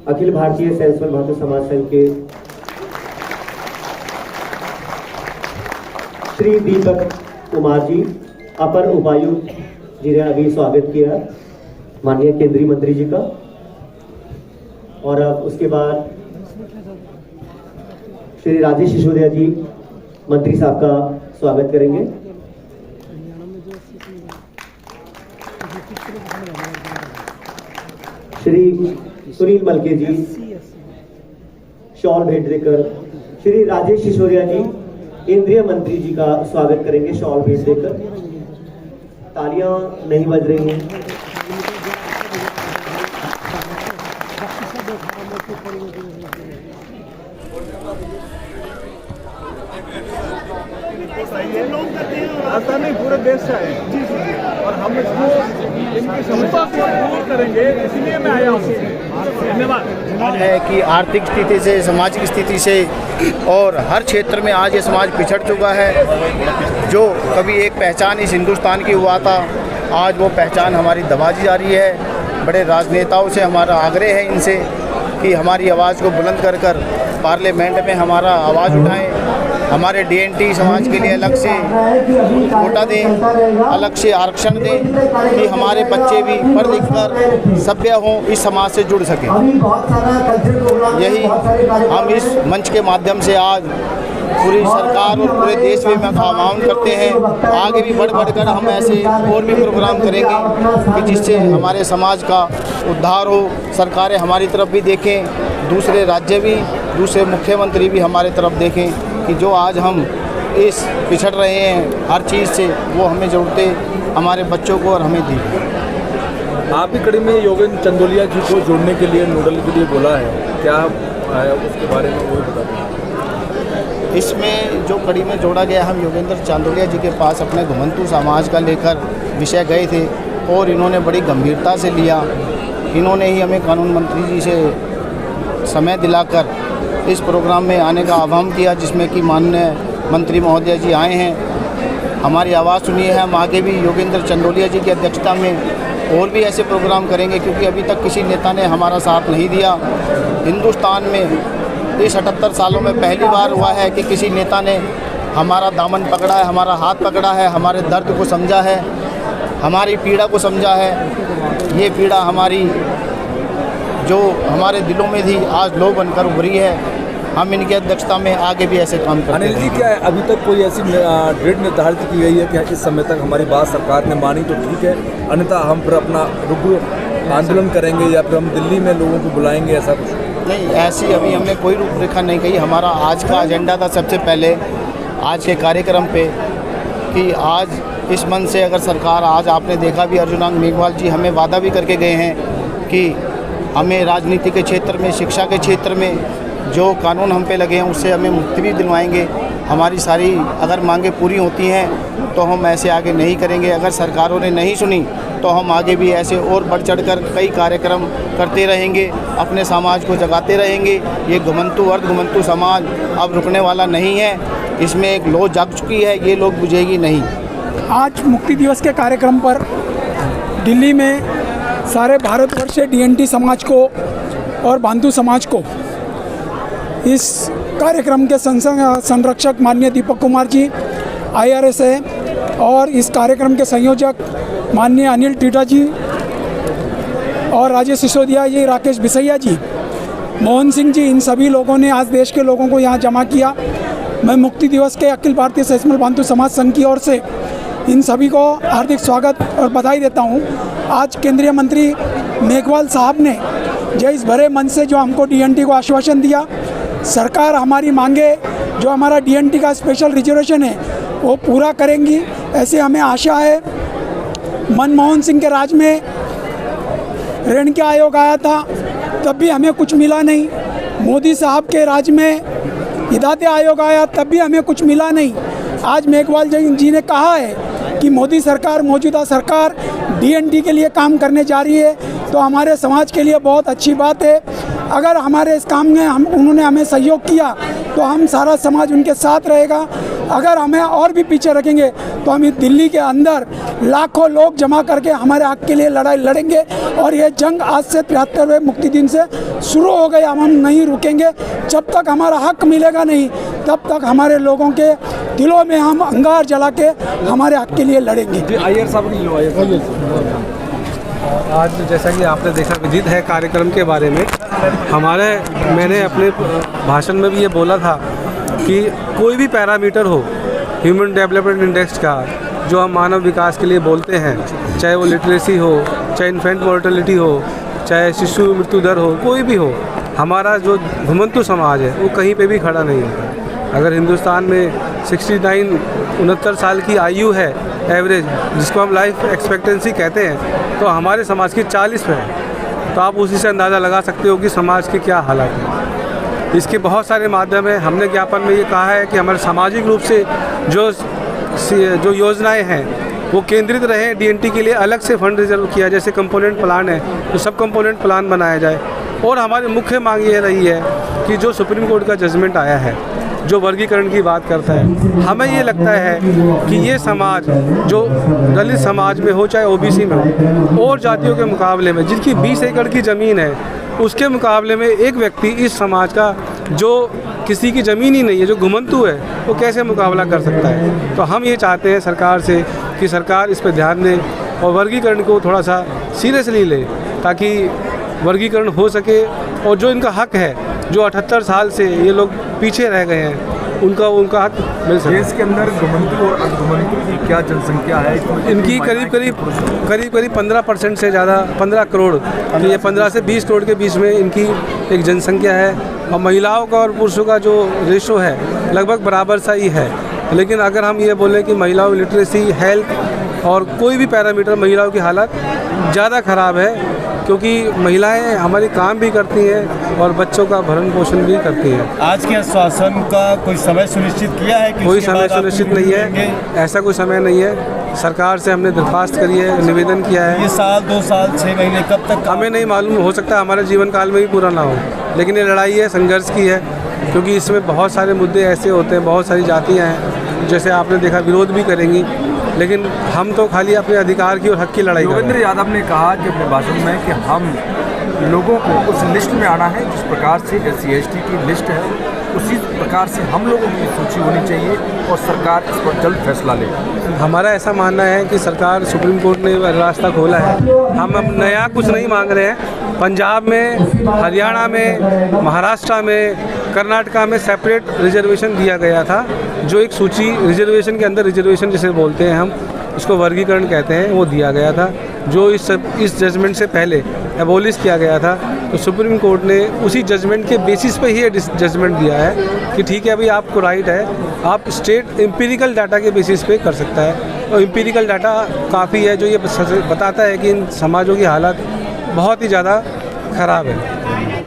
अखिल भारतीय सैंसवन भातु समाज संघ के श्री दीपक कुमार जी, अपर उपायुक्त जी ने अभी स्वागत किया माननीय केंद्रीय मंत्री जी का। और अब उसके बाद श्री राजेश सिसोदिया जी मंत्री साहब का स्वागत करेंगे। श्री सुनील मलके जी शॉल भेंट देकर श्री राजेश सिसोदिया जी केंद्रीय मंत्री जी का स्वागत करेंगे शॉल भेंट देकर। तालियां नहीं बज रही हैं। राजधानी पूरे देश से आए जी जी, और हम इसको इनकी समस्या को दूर करेंगे, इसलिए मैं आया हूँ। धन्यवाद। है कि आर्थिक स्थिति से, सामाजिक स्थिति से और हर क्षेत्र में आज ये समाज पिछड़ चुका है। जो कभी एक पहचान इस हिंदुस्तान की हुआ था, आज वो पहचान हमारी दबाई जा रही है। बड़े राजनेताओं से हमारा आग्रह है इनसे कि हमारी आवाज़ को बुलंद कर कर पार्लियामेंट में हमारा आवाज़ उठाएं। हमारे डीएनटी समाज के लिए अलग से कोटा दें, अलग से आरक्षण दें कि हमारे बच्चे भी पढ़ लिख कर सभ्य हों, इस समाज से जुड़ सकें। यही हम इस मंच के माध्यम से आज पूरी सरकार और पूरे देश में आह्वान करते हैं। आगे भी बढ़ बढ़कर हम ऐसे और भी प्रोग्राम करेंगे कि जिससे हमारे समाज का उद्धार हो। सरकारें हमारी तरफ भी देखें, दूसरे राज्य भी, दूसरे मुख्यमंत्री भी हमारे तरफ देखें कि जो आज हम इस पिछड़ रहे हैं हर चीज़ से, वो हमें ज़रूरतें हमारे बच्चों को और हमें दी। आपकी कड़ी में योगेंद्र चंदोलिया जी को जोड़ने के लिए, नोडल के लिए बोला है, क्या है उसके बारे में वो बता दें। इसमें जो कड़ी में जोड़ा गया, हम योगेंद्र चांदोलिया जी के पास अपने घुमंतू समाज का लेकर विषय गए थे और इन्होंने बड़ी गंभीरता से लिया। इन्होंने ही हमें कानून मंत्री जी से समय दिलाकर इस प्रोग्राम में आने का आह्वान किया, जिसमें कि माननीय मंत्री महोदय जी आए हैं, हमारी आवाज़ सुनी है। हम आगे भी योगेंद्र चंदोलिया जी की अध्यक्षता में और भी ऐसे प्रोग्राम करेंगे, क्योंकि अभी तक किसी नेता ने हमारा साथ नहीं दिया। हिंदुस्तान में इस 78 सालों में पहली बार हुआ है कि किसी नेता ने हमारा दामन पकड़ा है, हमारा हाथ पकड़ा है, हमारे दर्द को समझा है, हमारी पीड़ा को समझा है। ये पीड़ा हमारी जो हमारे दिलों में थी, आज लो बनकर उभरी है। हम इनकी अध्यक्षता में आगे भी ऐसे काम करते हैं। अनिल जी, क्या अभी तक कोई ऐसी डेट निर्धारित की गई है कि इस समय तक हमारी बात सरकार ने मानी तो ठीक है, अन्यथा हम फिर अपना रुक आंदोलन करेंगे या फिर हम दिल्ली में लोगों को बुलाएंगे, ऐसा कुछ? नहीं, ऐसी अभी हमने कोई रूपरेखा नहीं कही। हमारा आज का एजेंडा था सबसे पहले आज के कार्यक्रम पे कि आज इस मन से अगर सरकार, आज आपने देखा भी अर्जुनांग मेघवाल जी हमें वादा भी करके गए हैं कि हमें राजनीति के क्षेत्र में, शिक्षा के क्षेत्र में जो कानून हम पे लगे हैं उससे हमें मुक्ति भी दिलवाएंगे। हमारी सारी अगर मांगें पूरी होती हैं तो हम ऐसे आगे नहीं करेंगे। अगर सरकारों ने नहीं सुनी तो हम आगे भी ऐसे और बढ़ चढ़कर कई कार्यक्रम करते रहेंगे, अपने समाज को जगाते रहेंगे। ये घुमंतू वर्ग, घुमंतू समाज अब रुकने वाला नहीं है। इसमें एक लौ जाग चुकी है, ये लोग बुझेगी नहीं। आज मुक्ति दिवस के कार्यक्रम पर दिल्ली में सारे भारतवर्ष से डीएनटी समाज को और बांधु समाज को इस कार्यक्रम के संरक्षक माननीय दीपक कुमार जी IRS है और इस कार्यक्रम के संयोजक माननीय अनिल टीटा जी और राजेश सिसोदिया जी, राकेश बिसैया जी, मोहन सिंह जी, इन सभी लोगों ने आज देश के लोगों को यहाँ जमा किया। मैं मुक्ति दिवस के अखिल भारतीय सैंसवन बांधु समाज संघ की ओर से इन सभी को हार्दिक स्वागत और बधाई देता हूँ। आज केंद्रीय मंत्री मेघवाल साहब ने जो इस भरे मन से जो हमको डीएनटी को आश्वासन दिया, सरकार हमारी मांगे, जो हमारा डीएनटी का स्पेशल रिजर्वेशन है वो पूरा करेंगी, ऐसे हमें आशा है। मनमोहन सिंह के राज में ऋण आयोग आया था, तब भी हमें कुछ मिला नहीं। मोदी साहब के राज में हिदायत आयोग आया, तब भी हमें कुछ मिला नहीं। आज मेघवाल जी ने कहा है कि मोदी सरकार, मौजूदा सरकार डीएनटी के लिए काम करने जा रही है, तो हमारे समाज के लिए बहुत अच्छी बात है। अगर हमारे इस काम में उन्होंने हमें सहयोग किया तो हम सारा समाज उनके साथ रहेगा। अगर हमें और भी पीछे रखेंगे तो हम दिल्ली के अंदर लाखों लोग जमा करके हमारे हक के लिए लड़ाई लड़ेंगे और ये जंग आज से 73वें मुक्ति दिन से शुरू हो गई। हम नहीं रुकेंगे जब तक हमारा हक मिलेगा नहीं, तब तक हमारे लोगों के दिलों में हम अंगार जला के हमारे हक के लिए लड़ेंगे। आज जैसा कि आपने देखा विदित है कार्यक्रम के बारे में, मैंने अपने भाषण में भी ये बोला था कि कोई भी पैरामीटर हो ह्यूमन डेवलपमेंट इंडेक्स का, जो हम मानव विकास के लिए बोलते हैं, चाहे वो लिटरेसी हो, चाहे इन्फेंट मोर्टेलिटी हो, चाहे शिशु मृत्यु दर हो, कोई भी हो, हमारा जो घुमंतु समाज है वो कहीं पे भी खड़ा नहीं है। अगर हिंदुस्तान में 69 साल की आयु है एवरेज, जिसको हम लाइफ एक्सपेक्टेंसी कहते हैं, तो हमारे समाज की 40 है। तो आप उसी से अंदाज़ा लगा सकते हो कि समाज के क्या हालात हैं। इसके बहुत सारे माध्यम हैं। हमने ज्ञापन में ये कहा है कि हमारे सामाजिक रूप से जो योजनाएं हैं वो केंद्रित रहें, डीएनटी के लिए अलग से फंड रिजर्व किया, जैसे कंपोनेंट प्लान है तो सब कंपोनेंट प्लान बनाया जाए। और हमारी मुख्य मांग ये रही है कि जो सुप्रीम कोर्ट का जजमेंट आया है जो वर्गीकरण की बात करता है, हमें ये लगता है कि ये समाज जो दलित समाज में हो चाहे ओबीसी में हो, और जातियों के मुकाबले में जिनकी 20 एकड़ की ज़मीन है, उसके मुकाबले में एक व्यक्ति इस समाज का जो किसी की ज़मीन ही नहीं है, जो घुमंतु है, वो कैसे मुकाबला कर सकता है। तो हम ये चाहते हैं सरकार से कि सरकार इस पर ध्यान दे और वर्गीकरण को थोड़ा सा सीरियसली ले, ताकि वर्गीकरण हो सके और जो इनका हक है, जो 78 साल से ये लोग पीछे रह गए हैं, उनका हक मिल सके। देश के अंदर घुमंतु और अधघुमंतु की क्या जनसंख्या है? इनकी करीब 15% से ज़्यादा, 15 करोड़, तो ये 15 से 20 करोड़ के बीच में इनकी एक जनसंख्या है। और महिलाओं का और पुरुषों का जो रेशो है लगभग बराबर सा ही है। लेकिन अगर हम ये बोलें कि महिलाओं लिटरेसी, हेल्थ और कोई भी पैरामीटर, महिलाओं की हालत ज़्यादा ख़राब है, क्योंकि महिलाएं हमारी काम भी करती हैं और बच्चों का भरण पोषण भी करती हैं। आज के आश्वासन का कोई समय सुनिश्चित किया है कि कोई समय सुनिश्चित नहीं है, ऐसा कोई समय नहीं है। सरकार से हमने दरख्वास्त करी है, निवेदन किया है। ये साल, 2 साल, 6 महीने कब तक? हमें नहीं मालूम, हो सकता है हमारे जीवन काल में भी पूरा ना हो, लेकिन ये लड़ाई है, संघर्ष की है, क्योंकि इसमें बहुत सारे मुद्दे ऐसे होते हैं, बहुत सारी जातियाँ हैं, जैसे आपने देखा विरोध भी करेंगी, लेकिन हम तो खाली अपने अधिकार की और हक की लड़ाई कर रहे हैं। योगेंद्र यादव ने कहा कि अपने भाषण में कि हम लोगों को उस लिस्ट में आना है जिस प्रकार से SC/ST की लिस्ट है, उसी प्रकार से हम लोगों की सूची होनी चाहिए और सरकार इस पर जल्द फैसला ले। हमारा ऐसा मानना है कि सरकार, सुप्रीम कोर्ट ने रास्ता खोला है, हम अब नया कुछ नहीं मांग रहे हैं। पंजाब में, हरियाणा में, महाराष्ट्र में, कर्नाटका में सेपरेट रिजर्वेशन दिया गया था, जो एक सूची रिजर्वेशन के अंदर, रिजर्वेशन जिसे बोलते हैं हम, इसको वर्गीकरण कहते हैं, वो दिया गया था, जो इस जजमेंट से पहले एबोलिश किया गया था। तो सुप्रीम कोर्ट ने उसी जजमेंट के बेसिस पे ही जजमेंट दिया है कि ठीक है अभी आपको राइट है, आप स्टेट एम्पिरिकल डाटा के बेसिस पे कर सकता है। और एम्पिरिकल डाटा काफ़ी है जो ये बताता है कि इन समाजों की हालत बहुत ही ज़्यादा ख़राब है।